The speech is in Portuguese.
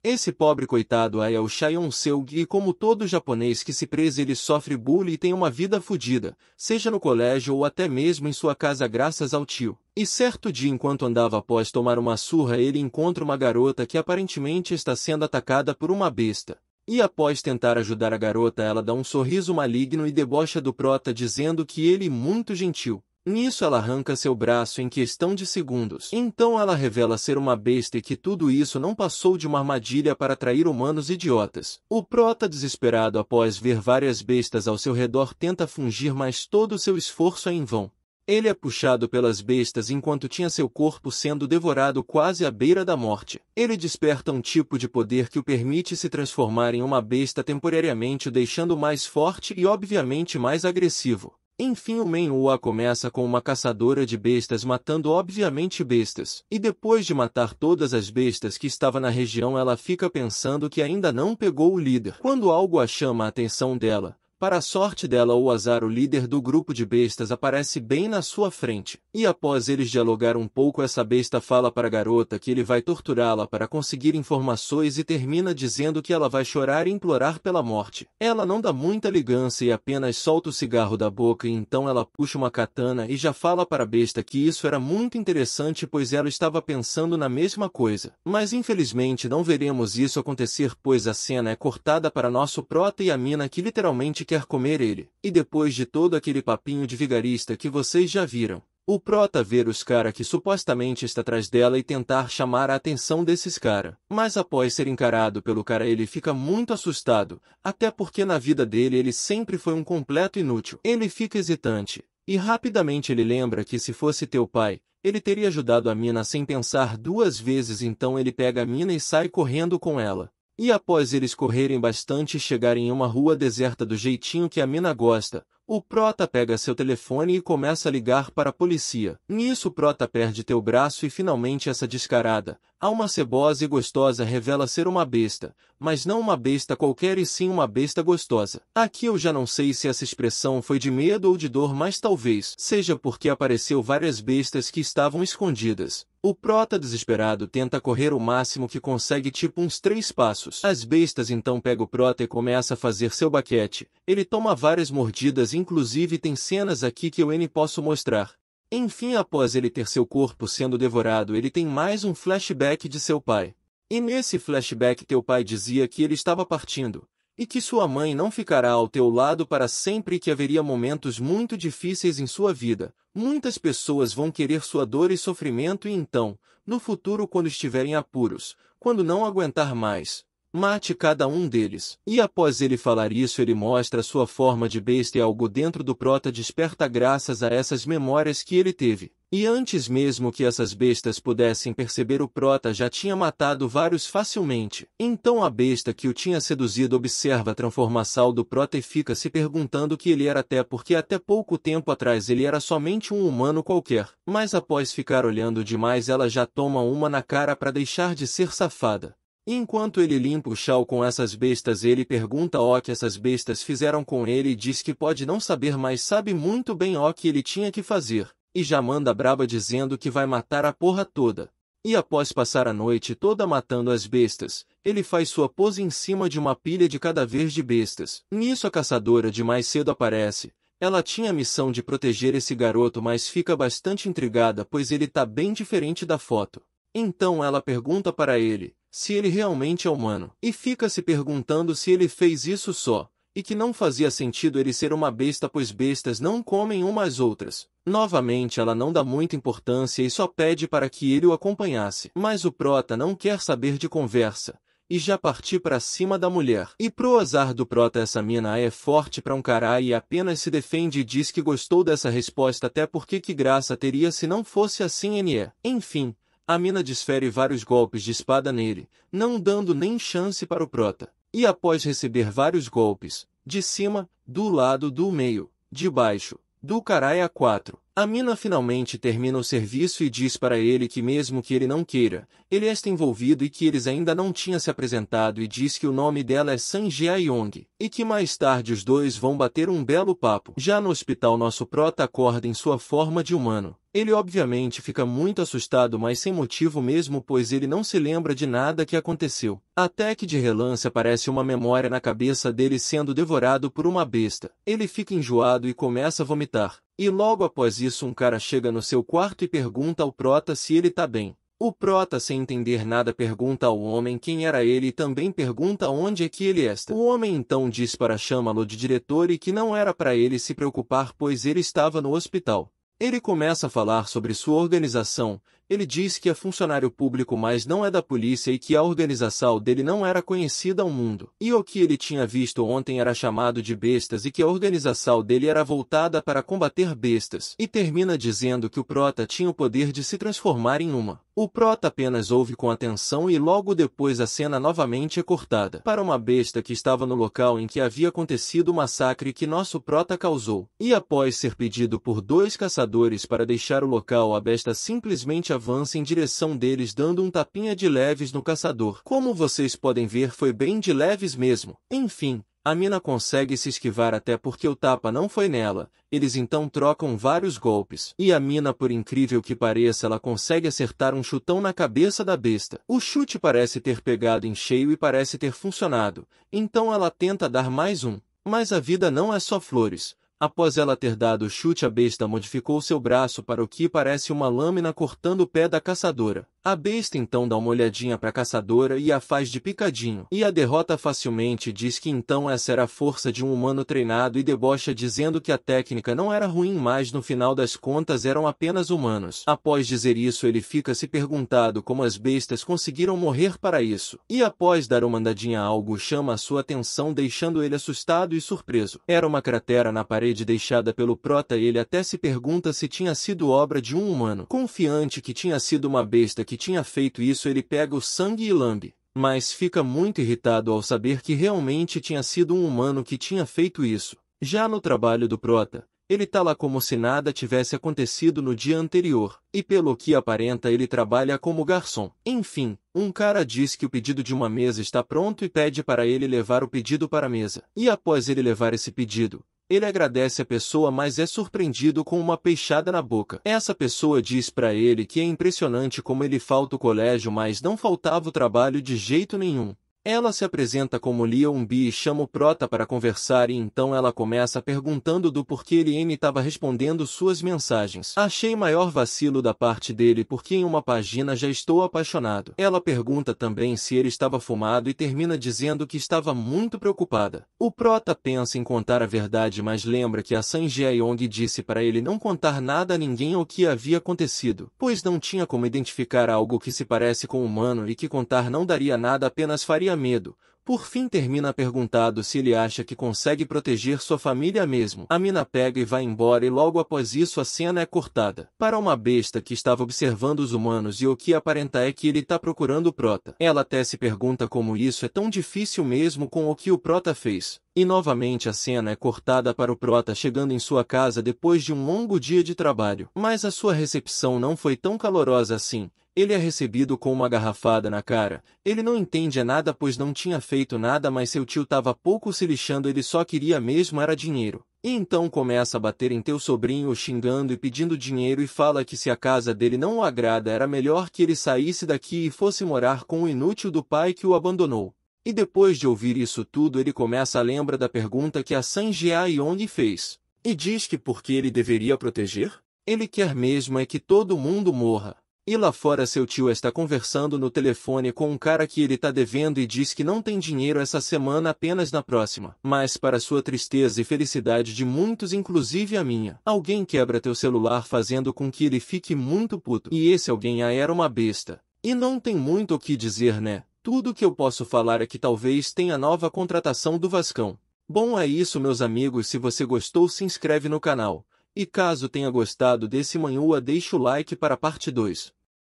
Esse pobre coitado aí é o Chaeyoung Seung e como todo japonês que se preze ele sofre bullying e tem uma vida fodida, seja no colégio ou até mesmo em sua casa graças ao tio. E certo dia enquanto andava após tomar uma surra ele encontra uma garota que aparentemente está sendo atacada por uma besta. E após tentar ajudar a garota ela dá um sorriso maligno e debocha do prota dizendo que ele é muito gentil. Nisso ela arranca seu braço em questão de segundos. Então ela revela ser uma besta e que tudo isso não passou de uma armadilha para atrair humanos idiotas. O prota desesperado após ver várias bestas ao seu redor tenta fugir mas todo o seu esforço é em vão. Ele é puxado pelas bestas enquanto tinha seu corpo sendo devorado quase à beira da morte. Ele desperta um tipo de poder que o permite se transformar em uma besta temporariamente o deixando mais forte e obviamente mais agressivo. Enfim o Menhua começa com uma caçadora de bestas matando obviamente bestas. E depois de matar todas as bestas que estavam na região ela fica pensando que ainda não pegou o líder. Quando algo a chama a atenção dela, para a sorte dela ou azar o líder do grupo de bestas aparece bem na sua frente. E após eles dialogar um pouco essa besta fala para a garota que ele vai torturá-la para conseguir informações e termina dizendo que ela vai chorar e implorar pela morte. Ela não dá muita ligança e apenas solta o cigarro da boca e então ela puxa uma katana e já fala para a besta que isso era muito interessante pois ela estava pensando na mesma coisa. Mas infelizmente não veremos isso acontecer pois a cena é cortada para nosso prota e a mina que literalmente quer comer ele. E depois de todo aquele papinho de vigarista que vocês já viram, o prota ver os cara que supostamente está atrás dela e tentar chamar a atenção desses cara. Mas após ser encarado pelo cara ele fica muito assustado, até porque na vida dele ele sempre foi um completo inútil. Ele fica hesitante, e rapidamente ele lembra que se fosse teu pai, ele teria ajudado a mina sem pensar duas vezes então ele pega a mina e sai correndo com ela. E após eles correrem bastante e chegarem em uma rua deserta do jeitinho que a mina gosta, o prota pega seu telefone e começa a ligar para a polícia. Nisso o prota perde teu braço e finalmente essa descarada, alma cebosa e gostosa revela ser uma besta, mas não uma besta qualquer e sim uma besta gostosa. Aqui eu já não sei se essa expressão foi de medo ou de dor mas talvez seja porque apareceu várias bestas que estavam escondidas. O prota desesperado tenta correr o máximo que consegue tipo uns 3 passos. As bestas então pegam o prota e começa a fazer seu baquete. Ele toma várias mordidas inclusive tem cenas aqui que eu nem posso mostrar. Enfim após ele ter seu corpo sendo devorado ele tem mais um flashback de seu pai. E nesse flashback teu pai dizia que ele estava partindo, e que sua mãe não ficará ao teu lado para sempre e que haveria momentos muito difíceis em sua vida. Muitas pessoas vão querer sua dor e sofrimento e então, no futuro quando estiverem apuros, quando não aguentar mais, mate cada um deles. E após ele falar isso ele mostra sua forma de besta e algo dentro do prota desperta graças a essas memórias que ele teve. E antes mesmo que essas bestas pudessem perceber o prota já tinha matado vários facilmente. Então a besta que o tinha seduzido observa a transformação do prota e fica se perguntando o que ele era até porque até pouco tempo atrás ele era somente um humano qualquer. Mas após ficar olhando demais ela já toma uma na cara para deixar de ser safada. Enquanto ele limpa o chão com essas bestas ele pergunta o que essas bestas fizeram com ele e diz que pode não saber mas sabe muito bem o que ele tinha que fazer. E já manda braba dizendo que vai matar a porra toda. E após passar a noite toda matando as bestas, ele faz sua pose em cima de uma pilha de cadáveres de bestas. Nisso a caçadora de mais cedo aparece. Ela tinha a missão de proteger esse garoto mas fica bastante intrigada pois ele tá bem diferente da foto. Então ela pergunta para ele se ele realmente é humano. E fica se perguntando se ele fez isso só. E que não fazia sentido ele ser uma besta pois bestas não comem umas às outras. Novamente ela não dá muita importância e só pede para que ele o acompanhasse. Mas o prota não quer saber de conversa, e já partir para cima da mulher. E pro azar do prota essa mina é forte pra um caralho e apenas se defende e diz que gostou dessa resposta até porque que graça teria se não fosse assim NE. Enfim, a mina desfere vários golpes de espada nele, não dando nem chance para o prota. E após receber vários golpes, de cima, do lado do meio, de baixo, do caralho a 4, A mina finalmente termina o serviço e diz para ele que mesmo que ele não queira, ele está envolvido e que eles ainda não tinham se apresentado e diz que o nome dela é Sun Jae-yong, e que mais tarde os dois vão bater um belo papo. Já no hospital nosso prota acorda em sua forma de humano. Ele obviamente fica muito assustado, mas sem motivo mesmo, pois ele não se lembra de nada que aconteceu. Até que de relance aparece uma memória na cabeça dele sendo devorado por uma besta. Ele fica enjoado e começa a vomitar. E logo após isso um cara chega no seu quarto e pergunta ao prota se ele tá bem. O prota, sem entender nada, pergunta ao homem quem era ele e também pergunta onde é que ele está. O homem então diz para chamá-lo de diretor e que não era para ele se preocupar, pois ele estava no hospital. Ele começa a falar sobre sua organização. Ele diz que é funcionário público, mas não é da polícia, e que a organização dele não era conhecida ao mundo. E o que ele tinha visto ontem era chamado de bestas e que a organização dele era voltada para combater bestas. E termina dizendo que o prota tinha o poder de se transformar em uma. O prota apenas ouve com atenção e logo depois a cena novamente é cortada para uma besta que estava no local em que havia acontecido o massacre que nosso prota causou. E após ser pedido por dois caçadores para deixar o local, a besta simplesmente avança em direção deles, dando um tapinha de leves no caçador. Como vocês podem ver, foi bem de leves mesmo. Enfim, a mina consegue se esquivar até porque o tapa não foi nela. Eles então trocam vários golpes. E a mina, por incrível que pareça, ela consegue acertar um chutão na cabeça da besta. O chute parece ter pegado em cheio e parece ter funcionado. Então ela tenta dar mais um. Mas a vida não é só flores. Após ela ter dado o chute, a besta modificou seu braço para o que parece uma lâmina, cortando o pé da caçadora. A besta então dá uma olhadinha para a caçadora e a faz de picadinho. E a derrota facilmente, diz que então essa era a força de um humano treinado e debocha, dizendo que a técnica não era ruim, mas no final das contas eram apenas humanos. Após dizer isso, ele fica se perguntando como as bestas conseguiram morrer para isso. E após dar uma andadinha, algo chama a sua atenção, deixando ele assustado e surpreso. Era uma cratera na parede deixada pelo prota e ele até se pergunta se tinha sido obra de um humano. Confiante que tinha sido uma besta que tinha feito isso, ele pega o sangue e lambe. Mas fica muito irritado ao saber que realmente tinha sido um humano que tinha feito isso. Já no trabalho do prota, ele tá lá como se nada tivesse acontecido no dia anterior, e pelo que aparenta ele trabalha como garçom. Enfim, um cara diz que o pedido de uma mesa está pronto e pede para ele levar o pedido para a mesa. E após ele levar esse pedido, ele agradece a pessoa, mas é surpreendido com uma peixada na boca. Essa pessoa diz para ele que é impressionante como ele falta o colégio, mas não faltava o trabalho de jeito nenhum. Ela se apresenta como Lee Eun-bi e chama o prota para conversar, e então ela começa perguntando do porquê ele estava respondendo suas mensagens. Achei maior vacilo da parte dele, porque em uma página já estou apaixonado. Ela pergunta também se ele estava fumado e termina dizendo que estava muito preocupada. O prota pensa em contar a verdade, mas lembra que a Sun Jae-yong disse para ele não contar nada a ninguém o que havia acontecido, pois não tinha como identificar algo que se parece com humano e que contar não daria nada, apenas faria medo. Por fim termina perguntado se ele acha que consegue proteger sua família mesmo. A mina pega e vai embora, e logo após isso a cena é cortada para uma besta que estava observando os humanos, e o que aparenta é que ele está procurando o prota. Ela até se pergunta como isso é tão difícil mesmo com o que o prota fez. E novamente a cena é cortada para o prota chegando em sua casa depois de um longo dia de trabalho. Mas a sua recepção não foi tão calorosa assim. Ele é recebido com uma garrafada na cara. Ele não entende nada, pois não tinha feito nada, mas seu tio estava pouco se lixando, ele só queria mesmo era dinheiro. E então começa a bater em teu sobrinho, xingando e pedindo dinheiro, e fala que se a casa dele não o agrada, era melhor que ele saísse daqui e fosse morar com o inútil do pai que o abandonou. E depois de ouvir isso tudo, ele começa a lembrar da pergunta que a Sun Jae-yong fez. E diz que porque ele deveria proteger? Ele quer mesmo é que todo mundo morra. E lá fora seu tio está conversando no telefone com um cara que ele está devendo e diz que não tem dinheiro essa semana, apenas na próxima. Mas para sua tristeza e felicidade de muitos, inclusive a minha, alguém quebra teu celular, fazendo com que ele fique muito puto. E esse alguém era uma besta. E não tem muito o que dizer, né? Tudo que eu posso falar é que talvez tenha nova contratação do Vascão. Bom, é isso, meus amigos. Se você gostou, se inscreve no canal. E caso tenha gostado desse manhua, deixa o like para a parte 2.